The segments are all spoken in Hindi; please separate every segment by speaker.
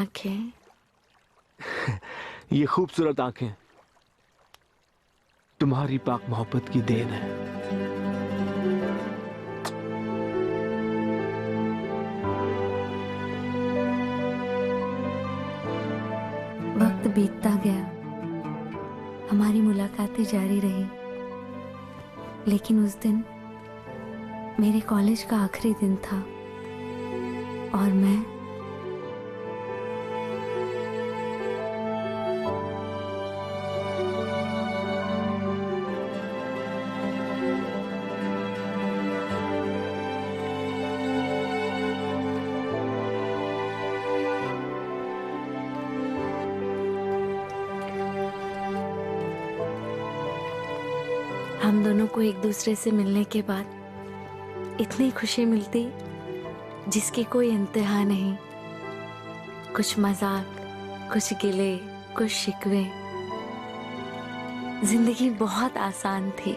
Speaker 1: आंखें।
Speaker 2: ये खूबसूरत आंखें तुम्हारी पाक मोहब्बत की देन है।
Speaker 1: वक्त बीतता गया, हमारी मुलाकातें जारी रही, लेकिन उस दिन मेरे कॉलेज का आखिरी दिन था और मैं हम दोनों को एक दूसरे से मिलने के बाद इतनी खुशी मिलती जिसकी कोई इंतहा नहीं। कुछ मजाक, कुछ गिले, कुछ शिकवे। जिंदगी बहुत आसान थी।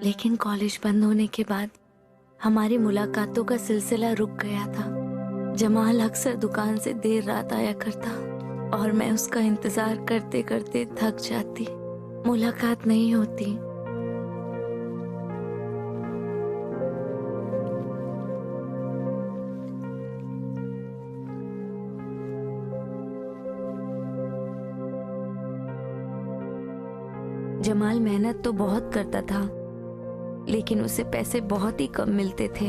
Speaker 1: लेकिन कॉलेज बंद होने के बाद हमारी मुलाकातों का सिलसिला रुक गया था। जमाल अक्सर दुकान से देर रात आया करता और मैं उसका इंतजार करते करते थक जाती। मुलाकात नहीं होती। जमाल मेहनत तो बहुत करता था, लेकिन उसे पैसे बहुत ही कम मिलते थे।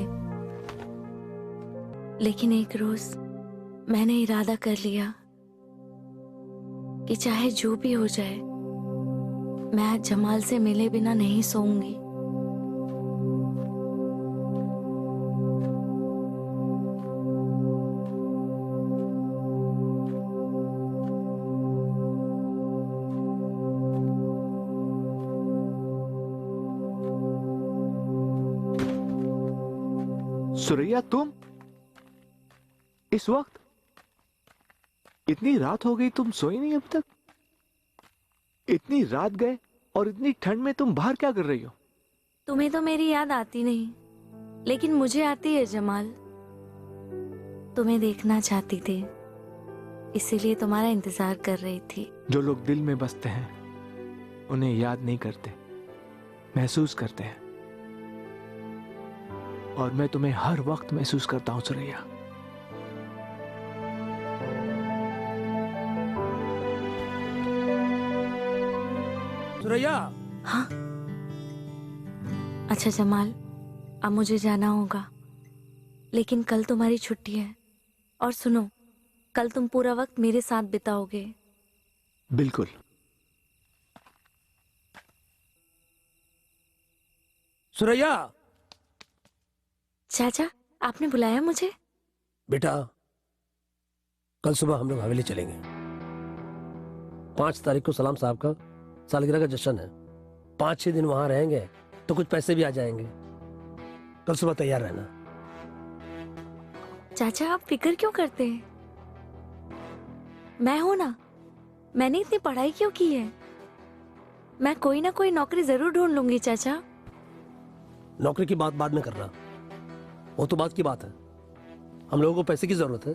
Speaker 1: लेकिन एक रोज मैंने इरादा कर लिया कि चाहे जो भी हो जाए, मैं आज जमाल से मिले बिना नहीं सोऊंगी।
Speaker 2: सुरैया, तुम इस वक्त? इतनी रात हो गई, तुम सोई नहीं अब तक? इतनी रात गए और इतनी ठंड में तुम बाहर क्या कर रही हो?
Speaker 1: तुम्हें तो मेरी याद आती नहीं, लेकिन मुझे आती है जमाल। तुम्हें देखना चाहती थी, इसीलिए तुम्हारा इंतजार कर रही थी।
Speaker 2: जो लोग दिल में बसते हैं उन्हें याद नहीं करते, महसूस करते हैं। और मैं तुम्हें हर वक्त महसूस करता हूं सुरैया।
Speaker 3: सुरैया।
Speaker 1: हाँ? अच्छा जमाल, अब मुझे जाना होगा, लेकिन कल तुम्हारी छुट्टी है। और सुनो, कल तुम पूरा वक्त मेरे साथ बिताओगे।
Speaker 2: बिल्कुल।
Speaker 3: सुरैया।
Speaker 1: चाचा, आपने बुलाया मुझे?
Speaker 3: बेटा, कल सुबह हम लोग हवेली चलेंगे। 5 तारीख को सलाम साहब का सालगिरह का जश्न है। 5-6 दिन वहां रहेंगे तो कुछ पैसे भी आ जाएंगे। कल सुबह तैयार रहना।
Speaker 1: चाचा, आप फिक्र क्यों करते हैं? मैं हूं ना। मैंने इतनी पढ़ाई क्यों की है? मैं कोई ना कोई नौकरी जरूर ढूंढ लूंगी चाचा।
Speaker 3: नौकरी की बात बाद में करना, वो तो बात की बात है। हम लोगों को पैसे की जरूरत है।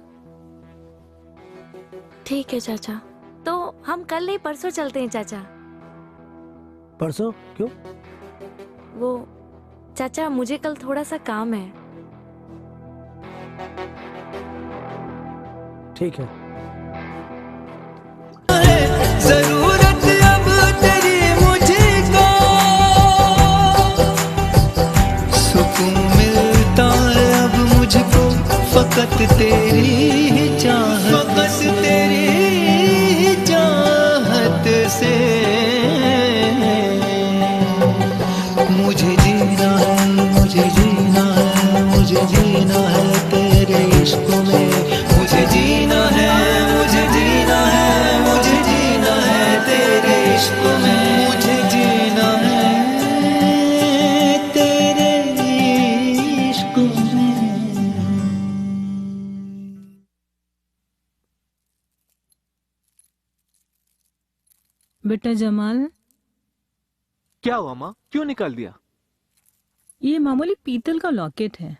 Speaker 1: ठीक है चाचा, तो हम कल नहीं परसों चलते हैं चाचा।
Speaker 3: परसों क्यों?
Speaker 1: वो चाचा, मुझे कल थोड़ा सा काम है।
Speaker 3: ठीक है।
Speaker 4: जरूरत अब तेरी मुझको, सुकून मिलता है अब मुझको फकत तेरी ही चाहत, फकत तेरी ही चाहत से। मुझे जीना है, मुझे जीना है, मुझे जीना है तेरे इश्क में। मुझे जीना है, मुझे जीना है, मुझे जीना है तेरे इश्क में। मुझे जीना है तेरे
Speaker 5: बेटा जमाल,
Speaker 2: क्या हुआ माँ, क्यों निकाल दिया?
Speaker 5: ये मामूली पीतल का लॉकेट है,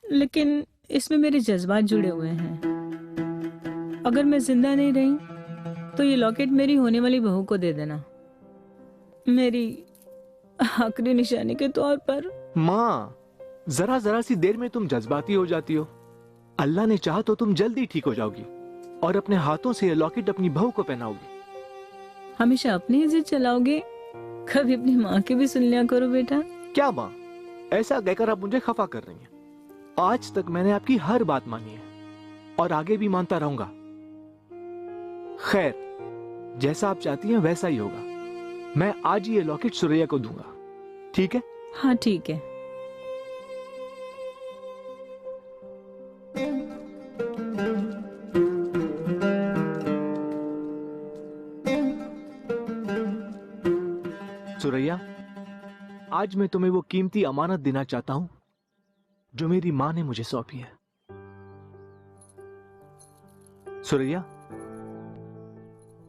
Speaker 5: लेकिन इसमें मेरे जज्बात जुड़े हुए हैं। अगर मैं जिंदा नहीं रही तो ये लॉकेट मेरी होने वाली बहू को दे देना, मेरी आखिरी निशानी के तौर पर।
Speaker 2: माँ, जरा जरा सी देर में तुम जज्बाती हो जाती हो। अल्लाह ने चाहा तो तुम जल्दी ठीक हो जाओगी और अपने हाथों से ये लॉकेट अपनी बहू को पहनाओगी।
Speaker 5: हमेशा अपनी ही जिद चलाओगे, कभी अपनी माँ की भी सुन लिया करो बेटा।
Speaker 2: क्या माँ, ऐसा कहकर आप मुझे खफा कर रही हैं? आज तक मैंने आपकी हर बात मानी है और आगे भी मानता रहूंगा। खैर, जैसा आप चाहती हैं वैसा ही होगा। मैं आज ही ये लॉकेट सुरैया को दूंगा, ठीक है?
Speaker 5: हाँ ठीक है।
Speaker 2: सुरैया, आज मैं तुम्हें वो कीमती अमानत देना चाहता हूं जो मेरी मां ने मुझे सौंपी है। सुरैया,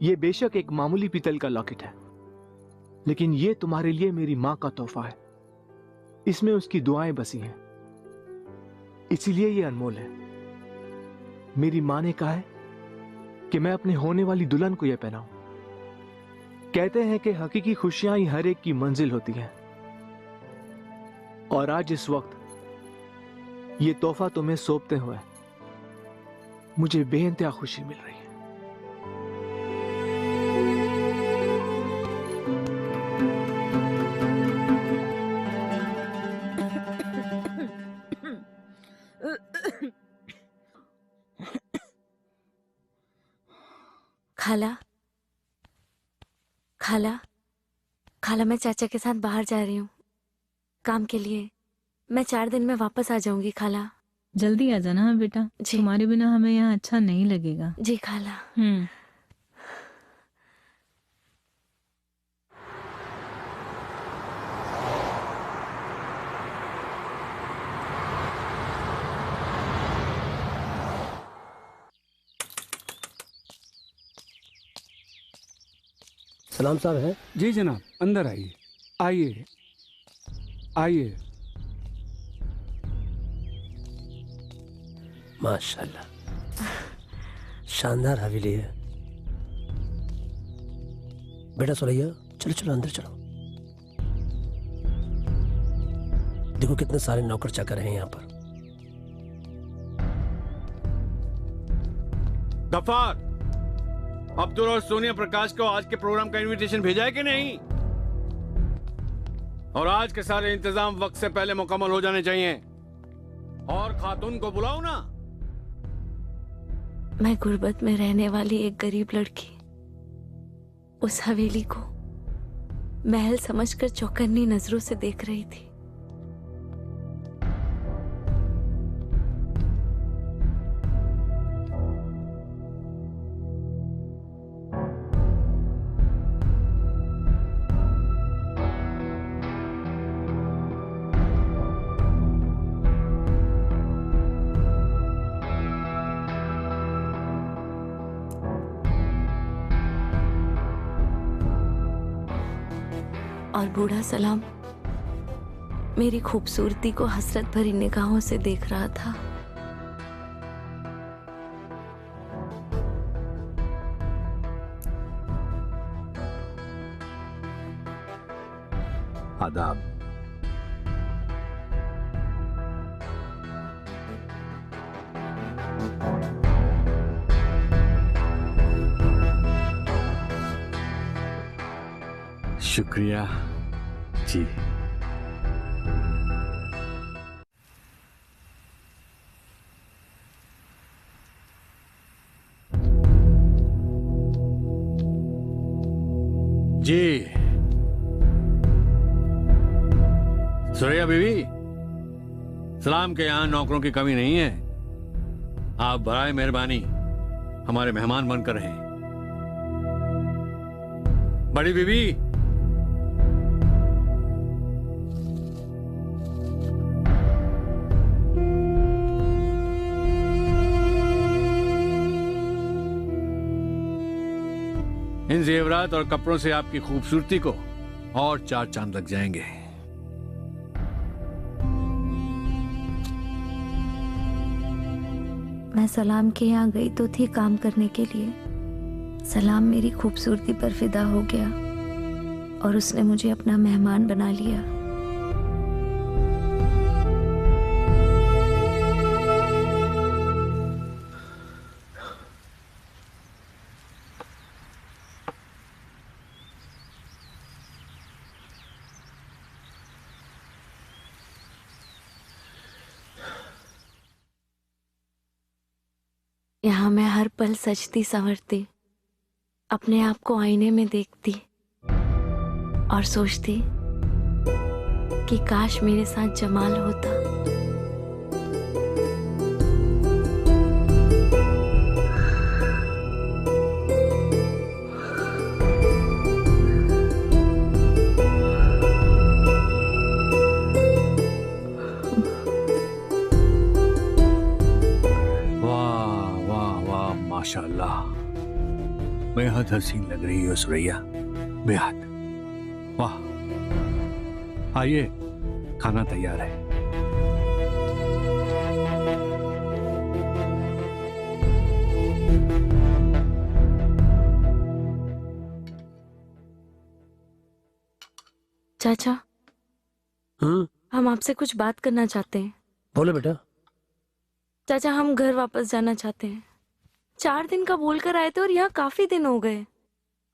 Speaker 2: ये बेशक एक मामूली पीतल का लॉकेट है, लेकिन ये तुम्हारे लिए मेरी मां का तोहफा है। इसमें उसकी दुआएं बसी हैं, इसीलिए ये अनमोल है। मेरी मां ने कहा है कि मैं अपने होने वाली दुल्हन को यह पहनाऊं। कहते हैं कि हकीकी खुशियां ही हर एक की मंजिल होती हैं, और आज इस वक्त ये तोहफा तुम्हें सौंपते हुए मुझे बेइंतहा खुशी मिल रही है।
Speaker 1: खाला, खाला, खाला, मैं चाचा के साथ बाहर जा रही हूँ काम के लिए। मैं 4 दिन में वापस आ जाऊंगी खाला।
Speaker 5: जल्दी आ जाना बेटा,
Speaker 1: जी।
Speaker 5: तुम्हारे बिना हमें यहाँ अच्छा नहीं लगेगा।
Speaker 1: जी खाला।
Speaker 3: सलाम साहब है?
Speaker 6: जी जनाब, अंदर आइए, आइए आइए।
Speaker 3: माशाल्लाह, शानदार हवेली है। बेटा सुरैया, चलो चलो अंदर चलो। देखो कितने सारे नौकर चाकर हैं यहाँ पर।
Speaker 7: गफ्फार, अब्दुल और सोनिया प्रकाश को आज के प्रोग्राम का इनविटेशन भेजा है कि नहीं? और आज के सारे इंतजाम वक्त से पहले मुकम्मल हो जाने चाहिए। और खातून को बुलाओ ना।
Speaker 1: मैं गुर्बत में रहने वाली एक गरीब लड़की उस हवेली को महल समझकर चौकन्नी नजरों से देख रही थी। और बूढ़ा सलाम मेरी खूबसूरती को हसरत भरी निगाहों से देख रहा था।
Speaker 7: आदाब। शुक्रिया जी। जी सुरैया बीवी, सलाम के यहाँ नौकरों की कमी नहीं है। आप बराए मेहरबानी हमारे मेहमान बनकर रहें। बड़ी बीवी, इन जेवरात और कपड़ों से आपकी खूबसूरती को और 4 चांद लग जाएंगे।
Speaker 1: मैं सलाम के यहाँ गई तो थी काम करने के लिए। सलाम मेरी खूबसूरती पर फिदा हो गया और उसने मुझे अपना मेहमान बना लिया। यहाँ मैं हर पल सजती संवरती अपने आप को आईने में देखती और सोचती कि काश मेरे साथ जमाल होता।
Speaker 7: माशाल्लाह, बेहद हसीन लग रही हो सुरैया, बेहद। वाह, आइए, खाना तैयार है।
Speaker 1: चाचा, हम आपसे कुछ बात करना चाहते हैं।
Speaker 3: बोले बेटा।
Speaker 1: चाचा, हम घर वापस जाना चाहते हैं। 4 दिन का बोलकर आए थे और यहाँ काफी दिन हो गए,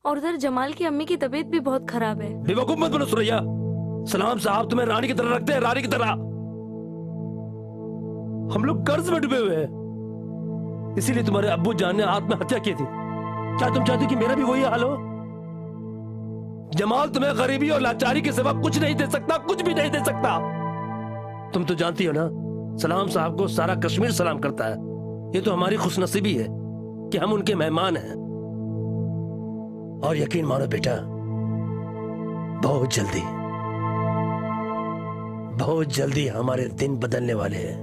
Speaker 1: और उधर जमाल की अम्मी की तबीयत भी बहुत खराब है।
Speaker 3: बेवकूफ मत बनो सुरैया। सलाम साहब तुम्हें रानी की तरह रखते हैं, रानी की तरह। हम लोग कर्ज में डूबे हुए हैं, इसीलिए तुम्हारे अब्बू जान ने आत्महत्या की थी। क्या तुम चाहते कि मेरा भी वही हाल हो? जमाल तुम्हें गरीबी और लाचारी के सिवा कुछ नहीं दे सकता, कुछ भी नहीं दे सकता। तुम तो जानती हो ना, सलाम साहब को सारा कश्मीर सलाम करता है। ये तो हमारी खुशनसीबी है कि हम उनके मेहमान हैं। और यकीन मानो बेटा, बहुत जल्दी हमारे दिन बदलने वाले हैं।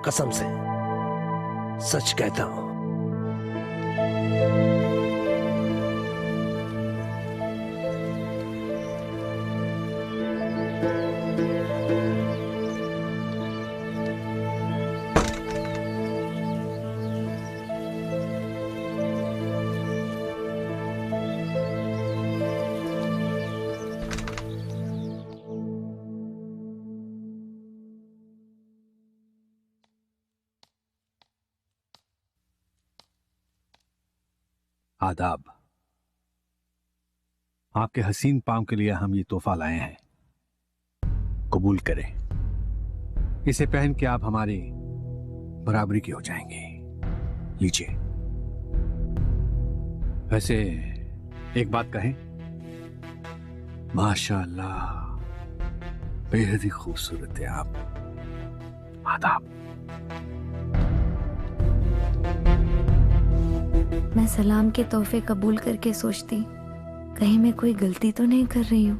Speaker 3: कसम से सच कहता हूं।
Speaker 7: आदाब। आपके हसीन पांव के लिए हम ये तोहफा लाए हैं, कबूल करें। इसे पहन के आप हमारी बराबरी की हो जाएंगे। लीजिए। वैसे एक बात कहें, माशाअल्लाह, बेहद ही खूबसूरत है आप। आदाब।
Speaker 1: मैं सलाम के तोहफे कबूल करके सोचती, कहीं मैं कोई गलती तो नहीं कर रही हूँ।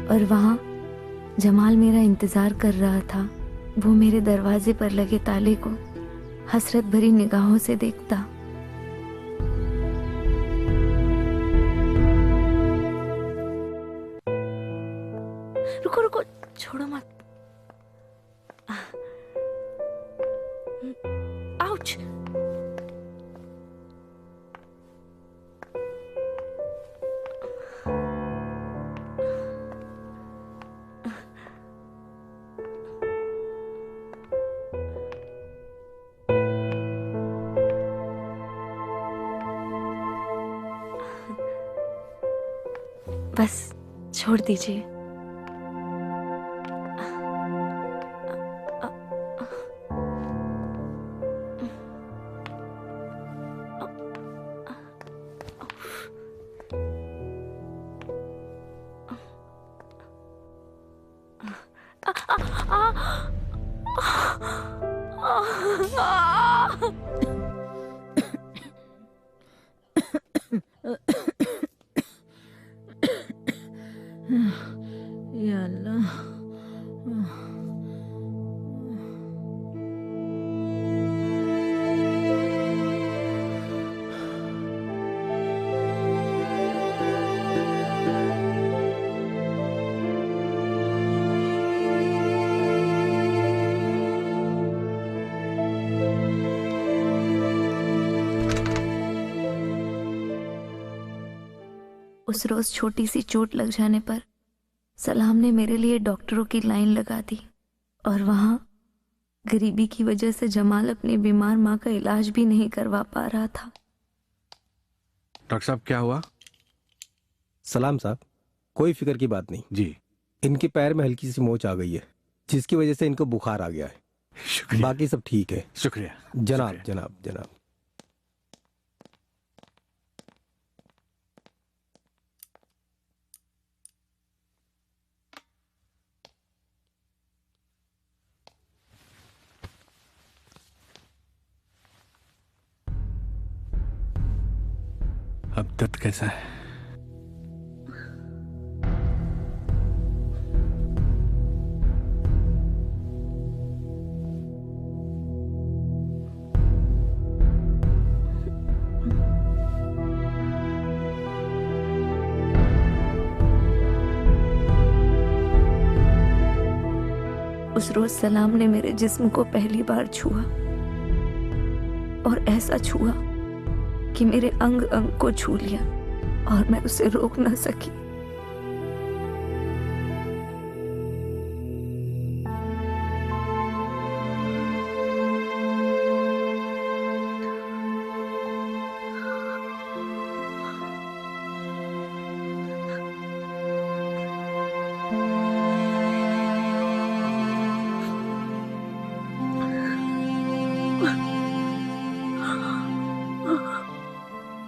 Speaker 1: और वहां जमाल मेरा इंतजार कर रहा था। वो मेरे दरवाजे पर लगे ताले को हसरत भरी निगाहों से देखता। रुको रुको, छोड़ो मत। आउच। बस छोड़ दीजिए।
Speaker 5: या अल्लाह।
Speaker 1: उस रोज छोटी सी चोट लग जाने पर सलाम ने मेरे लिए डॉक्टरों की लाइन लगा दी और वहां गरीबी की वजह से जमाल अपनी बीमार माँ का इलाज भी नहीं करवा पा रहा था।
Speaker 7: डॉक्टर साहब क्या हुआ?
Speaker 8: सलाम साहब, कोई फिक्र की बात नहीं।
Speaker 7: जी
Speaker 8: इनके पैर में हल्की सी मोच आ गई है जिसकी वजह से इनको बुखार आ गया है।
Speaker 7: शुक्रिया।
Speaker 8: बाकी सब ठीक है।
Speaker 7: शुक्रिया
Speaker 8: जनाब
Speaker 7: शुक्रिया।
Speaker 8: जनाब जनाब।
Speaker 7: अब दर्द कैसा है?
Speaker 1: उस रोज सलाम ने मेरे जिस्म को पहली बार छुआ और ऐसा छुआ कि मेरे अंग अंग को छू लिया और मैं उसे रोक ना सकी।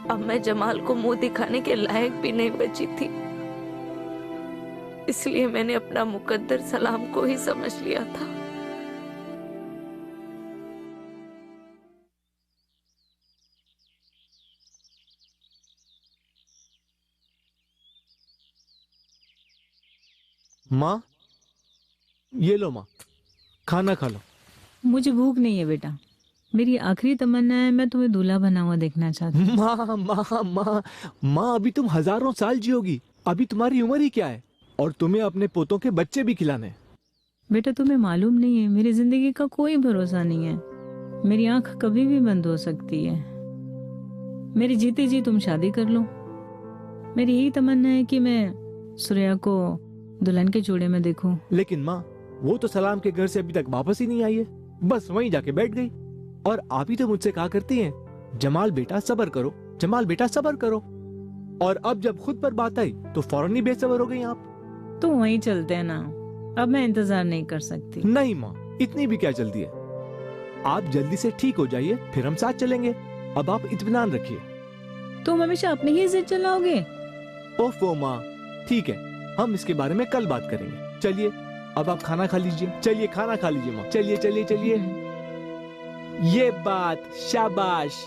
Speaker 1: अब मैं जमाल को मुंह दिखाने के लायक भी नहीं बची थी, इसलिए मैंने अपना मुकद्दर सलाम को ही समझ लिया था।
Speaker 2: माँ, ये लो माँ, खाना खा लो।
Speaker 5: मुझे भूख नहीं है बेटा, मेरी आखिरी तमन्ना है मैं तुम्हें दूल्हा बना हुआ देखना चाहती हूँ।
Speaker 2: माँ माँ माँ माँ, अभी तुम हजारों साल जियोगी। अभी तुम्हारी उम्र ही क्या है, और तुम्हें अपने पोतों के बच्चे भी खिलाने हैं।
Speaker 5: बेटा तुम्हें मालूम नहीं है, मेरी जिंदगी का कोई भरोसा नहीं है। मेरी आंख कभी भी बंद हो सकती है। मेरी जीते जी तुम शादी कर लो। मेरी यही तमन्ना है कि मैं सुरैया को दुल्हन के जोड़े में देखूं।
Speaker 2: लेकिन माँ, वो तो सलाम के घर से अभी तक वापस ही नहीं आई है, बस वहीं जाके बैठ गई। और आप ही तो मुझसे कहा करती हैं, जमाल बेटा सब्र करो, जमाल बेटा सब्र करो। और अब जब खुद पर बात आई तो फौरन ही बेसब्र हो गई आप।
Speaker 5: तो वहीं चलते हैं ना, अब मैं इंतजार नहीं कर सकती।
Speaker 2: नहीं माँ, इतनी भी क्या जल्दी है। आप जल्दी से ठीक हो जाइए, फिर हम साथ चलेंगे। अब आप इत्मीनान रखिए।
Speaker 5: तुम हमेशा अपनी ही जिद चलाओगे।
Speaker 2: ओफो माँ, ठीक है, हम इसके बारे में कल बात करेंगे। चलिए अब आप खाना खा लीजिए। चलिए खाना खा लीजिए माँ, चलिए चलिए चलिए। ये बात, शाबाश।